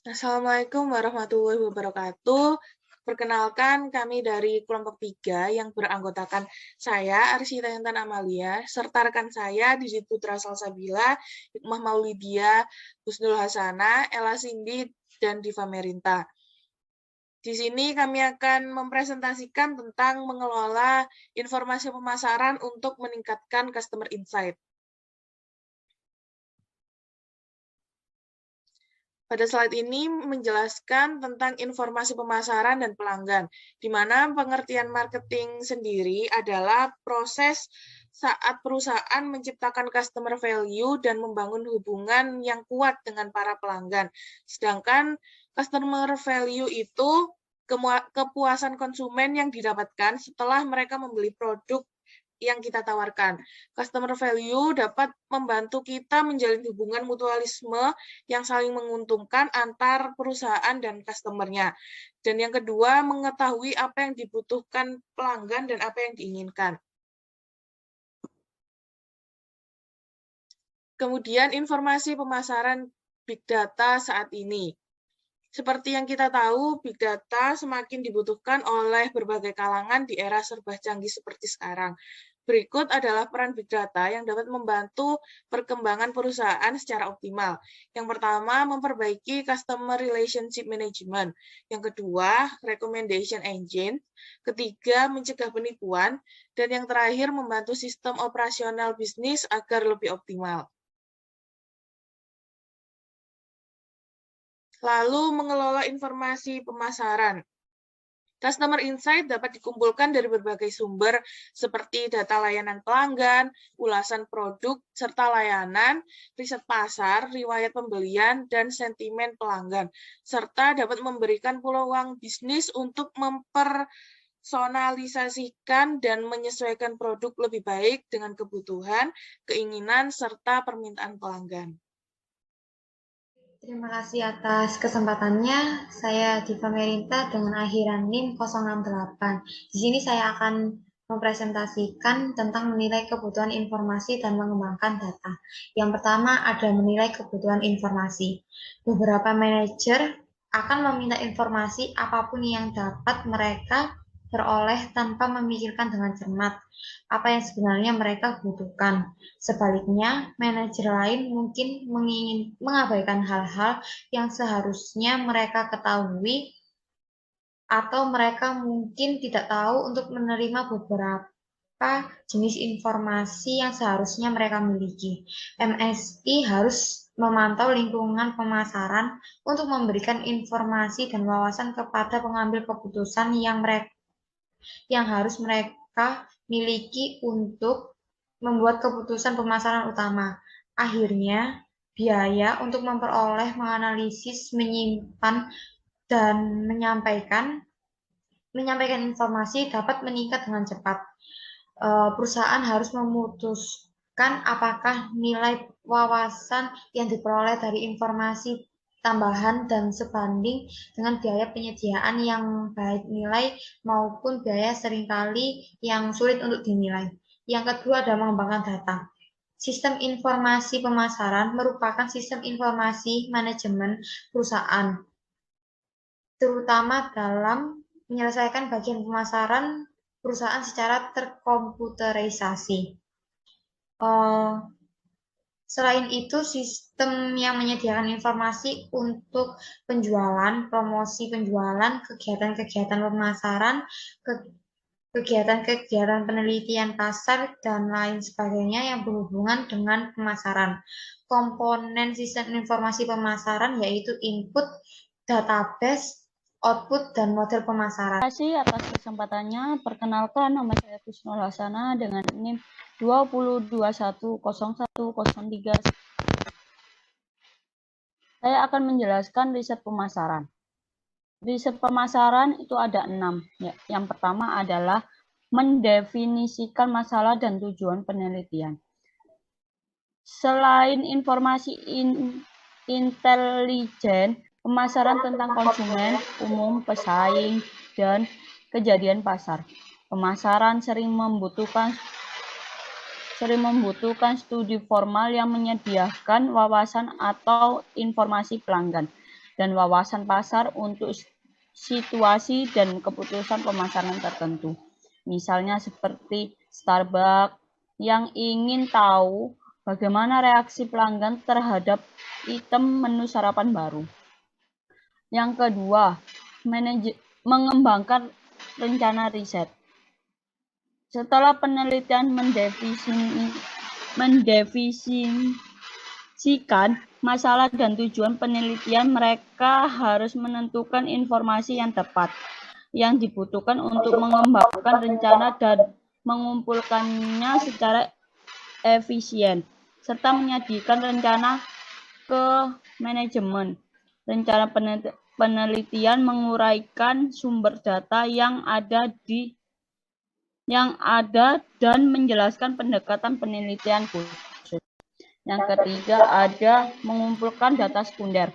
Assalamualaikum warahmatullahi wabarakatuh. Perkenalkan, kami dari kelompok 3 yang beranggotakan saya, Arsita Intan Amalia, serta rekan saya, Didit Putra Salsabila, Hikmah Maulidia, Husnul Hasana, Ella Cindy, dan Diva Merinta. Di sini kami akan mempresentasikan tentang mengelola informasi pemasaran untuk meningkatkan customer insight. Pada slide ini menjelaskan tentang informasi pemasaran dan pelanggan, di mana pengertian marketing sendiri adalah proses saat perusahaan menciptakan customer value dan membangun hubungan yang kuat dengan para pelanggan. Sedangkan customer value itu kepuasan konsumen yang didapatkan setelah mereka membeli produk yang kita tawarkan. Customer value dapat membantu kita menjalin hubungan mutualisme yang saling menguntungkan antar perusahaan dan customer-nya. Dan yang kedua, mengetahui apa yang dibutuhkan pelanggan dan apa yang diinginkan. Kemudian informasi pemasaran big data saat ini. Seperti yang kita tahu, big data semakin dibutuhkan oleh berbagai kalangan di era serba canggih seperti sekarang. Berikut adalah peran big data yang dapat membantu perkembangan perusahaan secara optimal. Yang pertama, memperbaiki customer relationship management. Yang kedua, recommendation engine. Ketiga, mencegah penipuan. Dan yang terakhir, membantu sistem operasional bisnis agar lebih optimal. Lalu, mengelola informasi pemasaran. Customer insight dapat dikumpulkan dari berbagai sumber seperti data layanan pelanggan, ulasan produk, serta layanan, riset pasar, riwayat pembelian, dan sentimen pelanggan, serta dapat memberikan peluang bisnis untuk mempersonalisasikan dan menyesuaikan produk lebih baik dengan kebutuhan, keinginan, serta permintaan pelanggan. Terima kasih atas kesempatannya. Saya Diva Merinta dengan akhiran NIM 068. Di sini saya akan mempresentasikan tentang menilai kebutuhan informasi dan mengembangkan data. Yang pertama ada menilai kebutuhan informasi. Beberapa manajer akan meminta informasi apapun yang dapat mereka peroleh tanpa memikirkan dengan cermat apa yang sebenarnya mereka butuhkan. Sebaliknya, manajer lain mungkin mengabaikan hal-hal yang seharusnya mereka ketahui atau mereka mungkin tidak tahu untuk menerima beberapa jenis informasi yang seharusnya mereka miliki. MSI harus memantau lingkungan pemasaran untuk memberikan informasi dan wawasan kepada pengambil keputusan yang harus mereka miliki untuk membuat keputusan pemasaran utama. Akhirnya, biaya untuk memperoleh, menganalisis, menyimpan, dan menyampaikan informasi dapat meningkat dengan cepat. Perusahaan harus memutuskan apakah nilai wawasan yang diperoleh dari informasi tambahan dan sebanding dengan biaya penyediaan yang baik nilai maupun biaya seringkali yang sulit untuk dinilai. Yang kedua adalah mengembangkan data. Sistem informasi pemasaran merupakan sistem informasi manajemen perusahaan, terutama dalam menyelesaikan bagian pemasaran perusahaan secara terkomputerisasi. Selain itu, sistem yang menyediakan informasi untuk penjualan, promosi penjualan, kegiatan-kegiatan pemasaran, kegiatan-kegiatan penelitian pasar, dan lain sebagainya yang berhubungan dengan pemasaran. Komponen sistem informasi pemasaran yaitu input, database, output, dan model pemasaran. Terima kasih atas kesempatannya. Perkenalkan, nama saya Husnul Hasana dengan NIM 20210103. Saya akan menjelaskan riset pemasaran. Riset pemasaran itu ada 6. Yang pertama adalah mendefinisikan masalah dan tujuan penelitian. Selain informasi intelijen, pemasaran tentang konsumen, umum, pesaing, dan kejadian pasar. Pemasaran sering membutuhkan studi formal yang menyediakan wawasan atau informasi pelanggan. dan wawasan pasar untuk situasi dan keputusan pemasaran tertentu. Misalnya seperti Starbucks yang ingin tahu bagaimana reaksi pelanggan terhadap item menu sarapan baru. Yang kedua, mengembangkan rencana riset. Setelah penelitian mendefinisikan masalah dan tujuan penelitian, mereka harus menentukan informasi yang tepat yang dibutuhkan untuk mengembangkan rencana dan mengumpulkannya secara efisien, serta menyajikan rencana ke manajemen. Rencana penelitian menguraikan sumber data yang ada dan menjelaskan pendekatan penelitian khusus. Yang ketiga ada mengumpulkan data sekunder.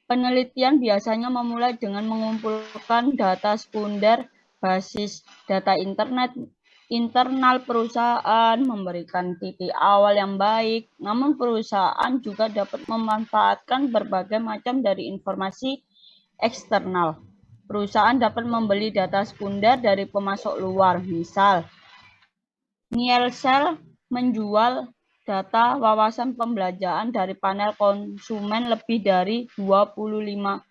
Penelitian biasanya memulai dengan mengumpulkan data sekunder basis data internal perusahaan, memberikan titik awal yang baik, namun perusahaan juga dapat memanfaatkan berbagai macam dari informasi eksternal. Perusahaan dapat membeli data sekunder dari pemasok luar, misal Nielsen menjual data wawasan pembelanjaan dari panel konsumen lebih dari 250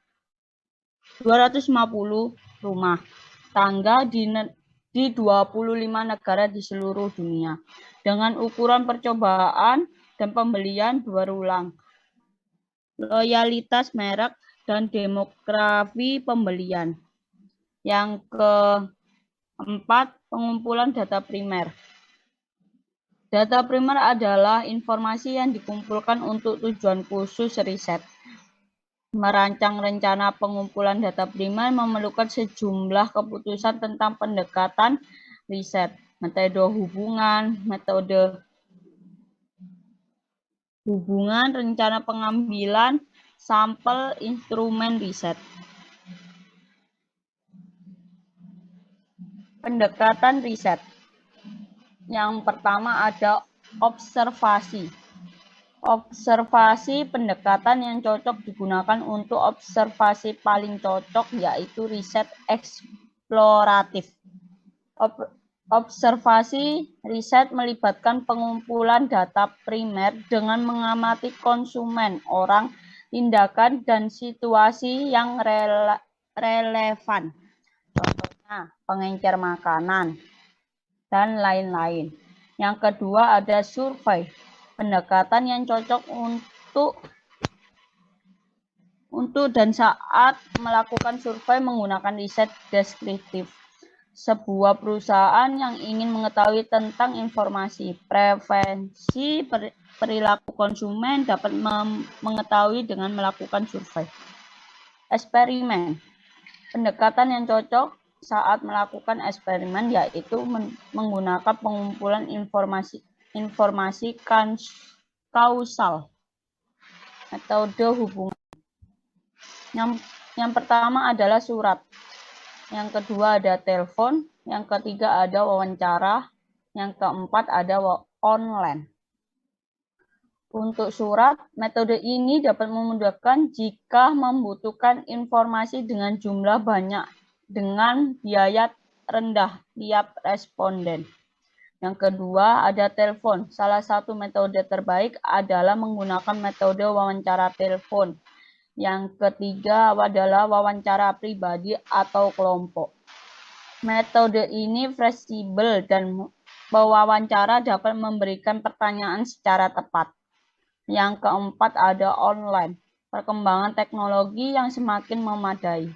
rumah tangga di 25 negara di seluruh dunia dengan ukuran percobaan dan pembelian berulang, loyalitas merek, dan demografi pembelian. Yang keempat, pengumpulan data primer. Data primer adalah informasi yang dikumpulkan untuk tujuan khusus riset. Merancang rencana pengumpulan data primer memerlukan sejumlah keputusan tentang pendekatan riset, metode hubungan, rencana pengambilan sampel, instrumen riset. Pendekatan riset. Yang pertama ada observasi. Observasi pendekatan yang cocok digunakan untuk observasi paling cocok yaitu riset eksploratif. Observasi riset melibatkan pengumpulan data primer dengan mengamati konsumen, orang, tindakan, dan situasi yang relevan. Contohnya, pengencer makanan, dan lain-lain. Yang kedua ada survei, pendekatan yang cocok untuk dan saat melakukan survei menggunakan riset deskriptif. Sebuah perusahaan yang ingin mengetahui tentang informasi, preferensi perilaku konsumen dapat mengetahui dengan melakukan survei. Eksperimen, pendekatan yang cocok saat melakukan eksperimen yaitu menggunakan pengumpulan informasi kausal, metode hubungan. Yang pertama adalah surat, yang kedua ada telepon, yang ketiga ada wawancara, yang keempat ada online. Untuk surat, metode ini dapat memudahkan jika membutuhkan informasi dengan jumlah banyak dengan biaya rendah tiap responden. Yang kedua ada telepon. Salah satu metode terbaik adalah menggunakan metode wawancara telepon. Yang ketiga adalah wawancara pribadi atau kelompok. Metode ini fleksibel dan pewawancara dapat memberikan pertanyaan secara tepat. Yang keempat ada online. Perkembangan teknologi yang semakin memadai.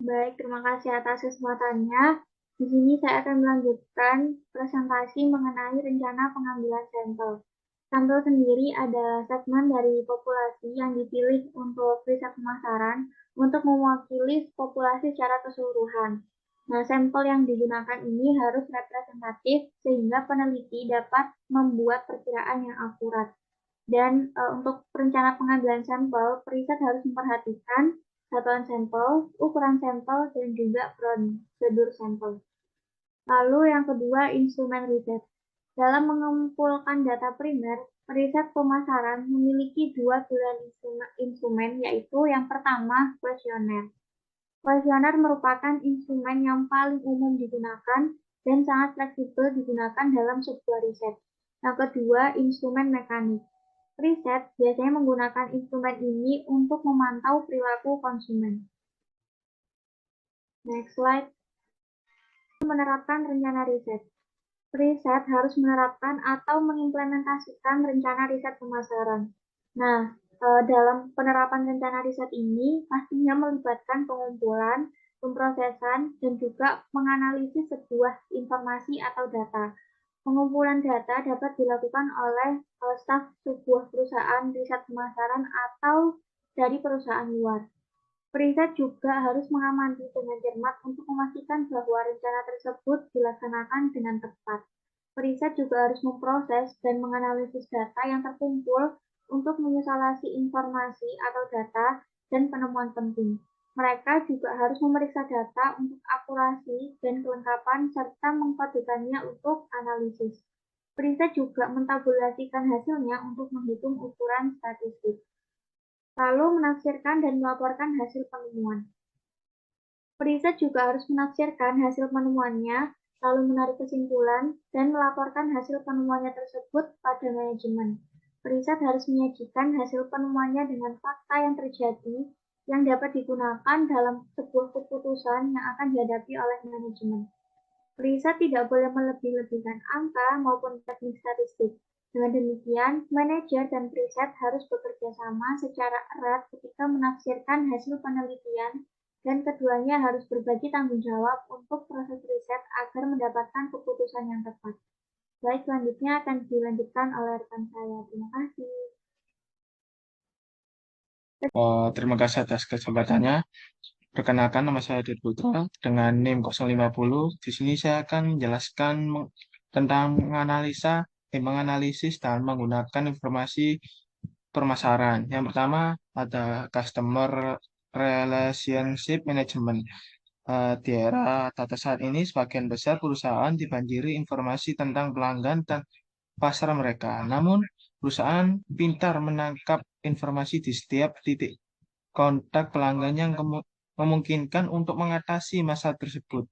Baik, terima kasih atas kesempatannya. Di sini saya akan melanjutkan presentasi mengenai rencana pengambilan sampel. Sampel sendiri adalah segmen dari populasi yang dipilih untuk riset pemasaran untuk mewakili populasi secara keseluruhan. Nah, sampel yang digunakan ini harus representatif sehingga peneliti dapat membuat perkiraan yang akurat. Dan untuk rencana pengambilan sampel, periset harus memperhatikan satuan sampel, ukuran sampel, dan juga prosedur sampel. Lalu yang kedua, instrumen riset. Dalam mengumpulkan data primer, Riset pemasaran memiliki dua pilihan instrumen, yaitu yang pertama, kuesioner. Kuesioner merupakan instrumen yang paling umum digunakan dan sangat fleksibel digunakan dalam sebuah riset. Yang kedua, instrumen mekanik. Riset biasanya menggunakan instrumen ini untuk memantau perilaku konsumen. Next slide. Menerapkan rencana riset. Riset harus menerapkan atau mengimplementasikan rencana riset pemasaran. Nah, dalam penerapan rencana riset ini pastinya melibatkan pengumpulan, pemrosesan, dan juga menganalisis sebuah informasi atau data. Pengumpulan data dapat dilakukan oleh staf sebuah perusahaan riset pemasaran atau dari perusahaan luar. Periset juga harus mengamati dengan cermat untuk memastikan bahwa rencana tersebut dilaksanakan dengan tepat. Periset juga harus memproses dan menganalisis data yang terkumpul untuk mengisolasi informasi atau data dan penemuan penting. Mereka juga harus memeriksa data untuk akurasi dan kelengkapan serta mengkodekannya untuk analisis. Periset juga mentabulasikan hasilnya untuk menghitung ukuran statistik, lalu menafsirkan dan melaporkan hasil penemuan. Periset juga harus menafsirkan hasil penemuannya, lalu menarik kesimpulan, dan melaporkan hasil penemuannya tersebut pada manajemen. Periset harus menyajikan hasil penemuannya dengan fakta yang terjadi yang dapat digunakan dalam sebuah keputusan yang akan dihadapi oleh manajemen. Periset tidak boleh melebih-lebihkan angka maupun teknik statistik. Dengan demikian, manajer dan periset harus bekerja sama secara erat ketika menafsirkan hasil penelitian dan keduanya harus berbagi tanggung jawab untuk proses riset agar mendapatkan keputusan yang tepat. Baik, selanjutnya akan dilanjutkan oleh rekan saya. Terima kasih. Terima kasih atas kesempatannya. Perkenalkan, nama saya Dit Putra dengan NIM 050. Di sini saya akan menjelaskan tentang menganalisis dan menggunakan informasi pemasaran. Yang pertama ada Customer Relationship Management. Di era data saat ini, sebagian besar perusahaan dibanjiri informasi tentang pelanggan dan pasar mereka. Namun, perusahaan pintar menangkap informasi di setiap titik kontak pelanggan yang memungkinkan untuk mengatasi masalah tersebut.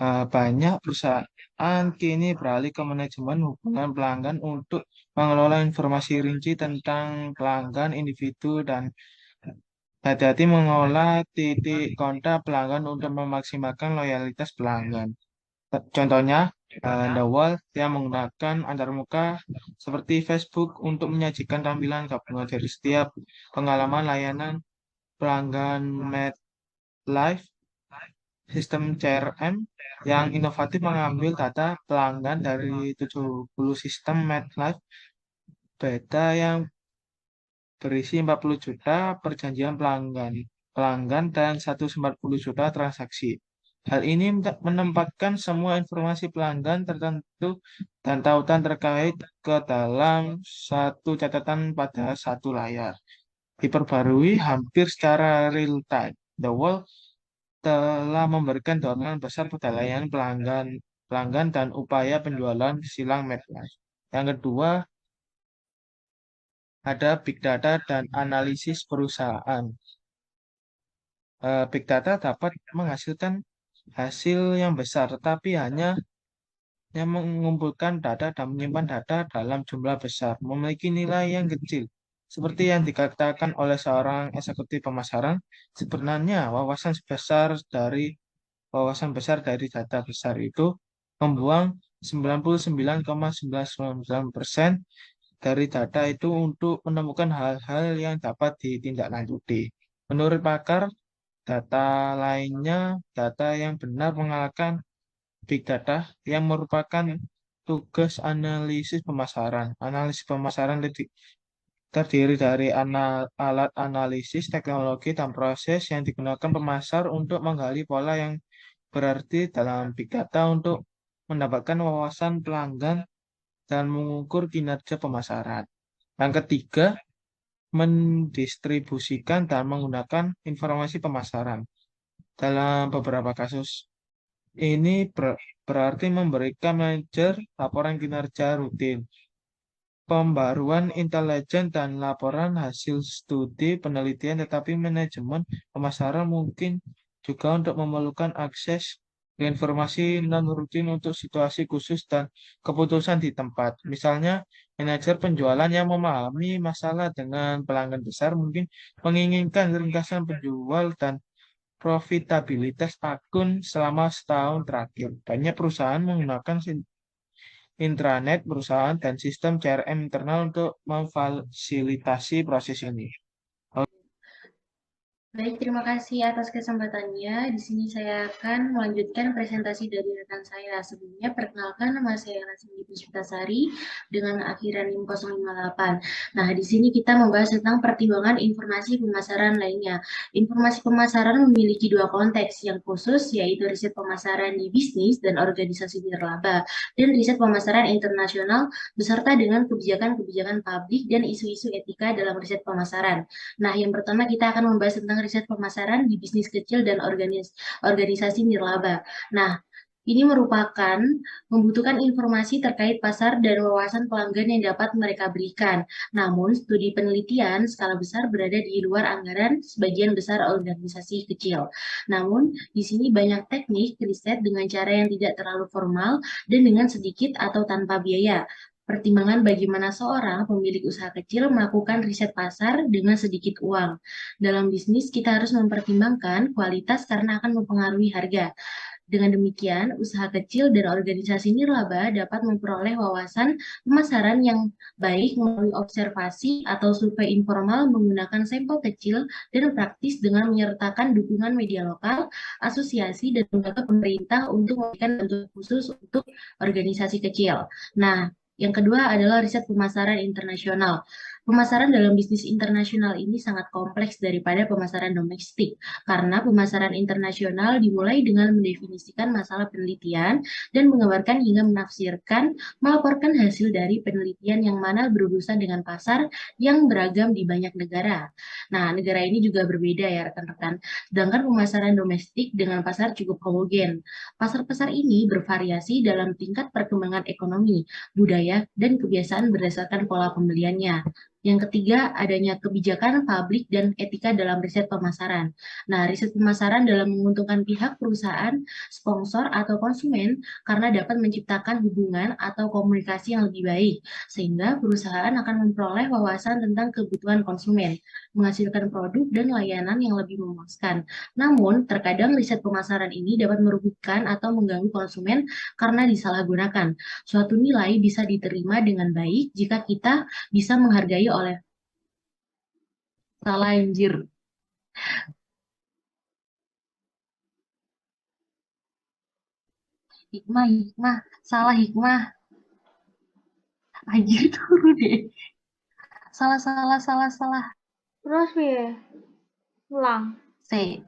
Banyak perusahaan kini beralih ke manajemen hubungan pelanggan untuk mengelola informasi rinci tentang pelanggan individu dan hati-hati mengolah titik kontak pelanggan untuk memaksimalkan loyalitas pelanggan. Contohnya, The Wall yang menggunakan antarmuka seperti Facebook untuk menyajikan tampilan gabungan dari setiap pengalaman layanan pelanggan MedLife, sistem CRM yang inovatif mengambil data pelanggan dari 70 sistem MedLife beta yang berisi 40 juta perjanjian pelanggan dan 140 juta transaksi. Hal ini menempatkan semua informasi pelanggan tertentu dan tautan terkait ke dalam satu catatan pada satu layar. Diperbarui hampir secara real time. The Wall telah memberikan dorongan besar pada layanan pelanggan dan upaya penjualan silang MedLife. Yang kedua, ada Big Data dan analisis perusahaan. Big Data dapat menghasilkan hasil yang besar, tetapi hanya yang mengumpulkan data dan menyimpan data dalam jumlah besar, memiliki nilai yang kecil. Seperti yang dikatakan oleh seorang eksekutif pemasaran, sebenarnya wawasan besar dari data besar itu membuang 99,999% dari data itu untuk menemukan hal-hal yang dapat ditindaklanjuti. Menurut pakar, data lainnya, data yang benar mengalahkan Big Data yang merupakan tugas analisis pemasaran. Analisis pemasaran terdiri dari alat analisis, teknologi, dan proses yang digunakan pemasar untuk menggali pola yang berarti dalam Big Data untuk mendapatkan wawasan pelanggan dan mengukur kinerja pemasaran. Yang ketiga, mendistribusikan dan menggunakan informasi pemasaran. Dalam beberapa kasus, ini berarti memberikan manajer laporan kinerja rutin pembaruan intelijen dan laporan hasil studi penelitian, tetapi manajemen pemasaran mungkin juga untuk memerlukan akses ke informasi non-rutin untuk situasi khusus dan keputusan di tempat. Misalnya, manajer penjualan yang memahami masalah dengan pelanggan besar mungkin menginginkan ringkasan penjual dan profitabilitas akun selama setahun terakhir. Banyak perusahaan menggunakan intranet perusahaan dan sistem CRM internal untuk memfasilitasi proses ini. Baik, terima kasih atas kesempatannya. Di sini saya akan melanjutkan presentasi dari rekan saya. Sebelumnya, perkenalkan nama saya Rasmi Puspitasari dengan akhiran NIM 058. Nah, di sini kita membahas tentang pertimbangan informasi pemasaran lainnya. Informasi pemasaran memiliki dua konteks yang khusus, yaitu riset pemasaran di bisnis dan organisasi nirlaba, dan riset pemasaran internasional beserta dengan kebijakan-kebijakan publik dan isu-isu etika dalam riset pemasaran. Nah, yang pertama kita akan membahas tentang riset pemasaran di bisnis kecil dan organisasi nirlaba. Nah, ini merupakan membutuhkan informasi terkait pasar dan wawasan pelanggan yang dapat mereka berikan. Namun, studi penelitian skala besar berada di luar anggaran sebagian besar organisasi kecil. Namun, di sini banyak teknik riset dengan cara yang tidak terlalu formal dan dengan sedikit atau tanpa biaya. Pertimbangan bagaimana seorang pemilik usaha kecil melakukan riset pasar dengan sedikit uang. Dalam bisnis, kita harus mempertimbangkan kualitas karena akan mempengaruhi harga. Dengan demikian, usaha kecil dan organisasi nirlaba dapat memperoleh wawasan pemasaran yang baik melalui observasi atau survei informal menggunakan sampel kecil dan praktis dengan menyertakan dukungan media lokal, asosiasi, dan lembaga pemerintah untuk memberikan bantuan khusus untuk organisasi kecil. Nah, yang kedua adalah riset pemasaran internasional. Pemasaran dalam bisnis internasional ini sangat kompleks daripada pemasaran domestik, karena pemasaran internasional dimulai dengan mendefinisikan masalah penelitian dan menggambarkan hingga menafsirkan, melaporkan hasil dari penelitian yang mana berurusan dengan pasar yang beragam di banyak negara. Nah, negara ini juga berbeda ya rekan-rekan. Sedangkan pemasaran domestik dengan pasar cukup homogen. Pasar-pasar ini bervariasi dalam tingkat perkembangan ekonomi, budaya, dan kebiasaan berdasarkan pola pembeliannya. Yang ketiga, adanya kebijakan publik dan etika dalam riset pemasaran. Nah, riset pemasaran dalam menguntungkan pihak perusahaan, sponsor, atau konsumen karena dapat menciptakan hubungan atau komunikasi yang lebih baik, sehingga perusahaan akan memperoleh wawasan tentang kebutuhan konsumen, menghasilkan produk dan layanan yang lebih memuaskan. Namun, terkadang riset pemasaran ini dapat merugikan atau mengganggu konsumen karena disalahgunakan. Suatu nilai bisa diterima dengan baik jika kita bisa menghargai oleh salah anjir. Hikmah, hikmah, salah hikmah. Anjir turu deh. Salah, salah, salah, salah. Terus piye? Ulang. C.